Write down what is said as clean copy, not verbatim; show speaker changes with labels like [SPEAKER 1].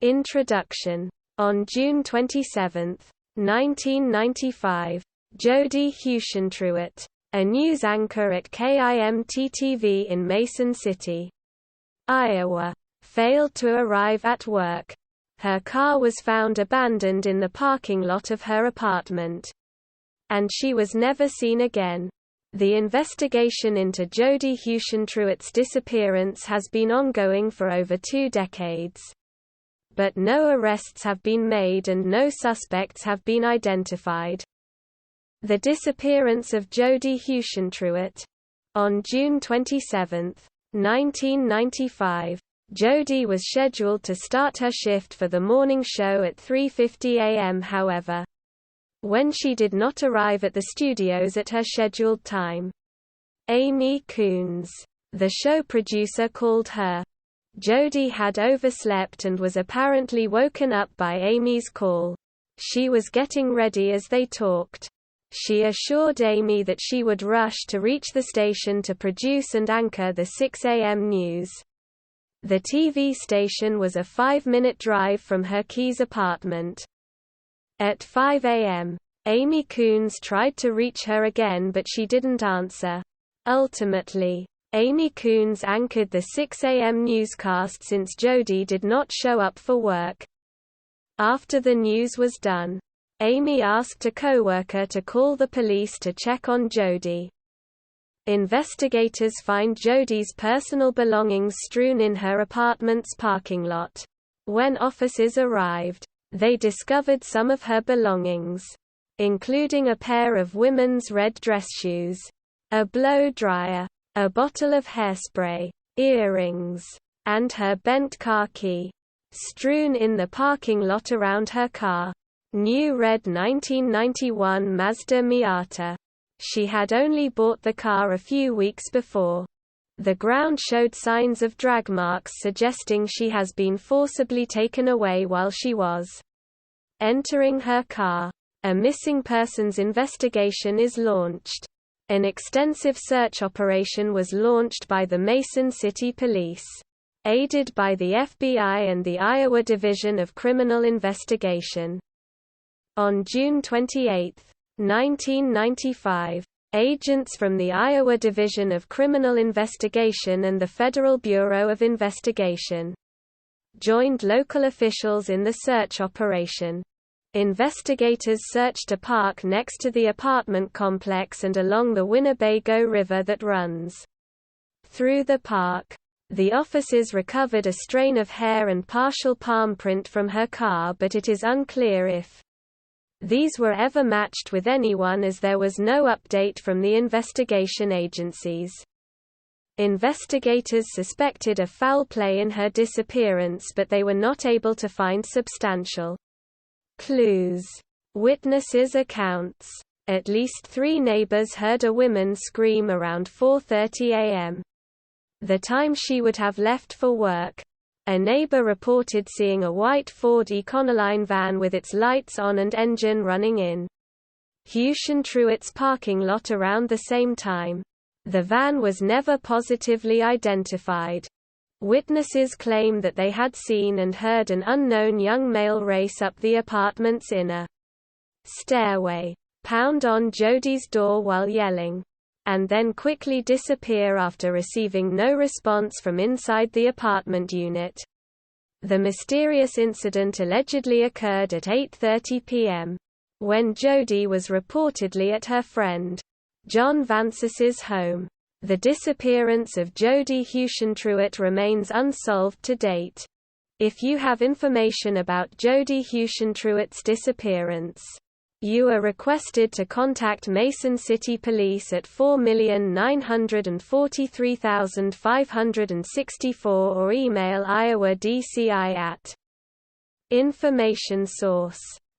[SPEAKER 1] Introduction. On June 27, 1995, Jodie Huisentruit, a news anchor at KIMT-TV in Mason City, Iowa, failed to arrive at work. Her car was found abandoned in the parking lot of her apartment, and she was never seen again. The investigation into Jodie Huisentruit's disappearance has been ongoing for over 2 decades. But no arrests have been made and no suspects have been identified. The disappearance of Jodie Huisentruit. On June 27, 1995, Jodie was scheduled to start her shift for the morning show at 3:50 a.m. However, when she did not arrive at the studios at her scheduled time, Amy Coons, the show producer, called her. Jodie had overslept and was apparently woken up by Amy's call. She was getting ready as they talked. She assured Amy that she would rush to reach the station to produce and anchor the 6 a.m. news. The TV station was a 5-minute drive from her Keys apartment. At 5 a.m., Amy Coons tried to reach her again, but she didn't answer. Ultimately, Amy Coons anchored the 6 a.m. newscast since Jodie did not show up for work. After the news was done, Amy asked a coworker to call the police to check on Jodie. Investigators find Jodie's personal belongings strewn in her apartment's parking lot. When officers arrived, they discovered some of her belongings, including a pair of women's red dress shoes, a blow dryer, a bottle of hairspray, earrings, and her bent car key. Strewn in the parking lot around her car, new red 1991 Mazda Miata. She had only bought the car a few weeks before. The ground showed signs of drag marks suggesting she has been forcibly taken away while she was entering her car. A missing persons investigation is launched. An extensive search operation was launched by the Mason City Police, aided by the FBI and the Iowa Division of Criminal Investigation. On June 28, 1995, agents from the Iowa Division of Criminal Investigation and the Federal Bureau of Investigation joined local officials in the search operation. Investigators searched a park next to the apartment complex and along the Winnebago River that runs through the park. The officers recovered a strain of hair and partial palm print from her car, but it is unclear if these were ever matched with anyone, as there was no update from the investigation agencies. Investigators suspected a foul play in her disappearance, but they were not able to find substantial clues. Witnesses' accounts. At least 3 neighbors heard a woman scream around 4:30 a.m., the time she would have left for work. A neighbor reported seeing a white Ford Econoline van with its lights on and engine running in Huisentruit's parking lot around the same time. The van was never positively identified. Witnesses claim that they had seen and heard an unknown young male race up the apartment's inner stairway, pound on Jodie's door while yelling, and then quickly disappear after receiving no response from inside the apartment unit. The mysterious incident allegedly occurred at 8:30 p.m., when Jodie was reportedly at her friend John Vances's home. The disappearance of Jodie Huisentruit remains unsolved to date. If you have information about Jodie Huisentruit's disappearance, you are requested to contact Mason City Police at 4,943,564 or email Iowa DCI at. Information source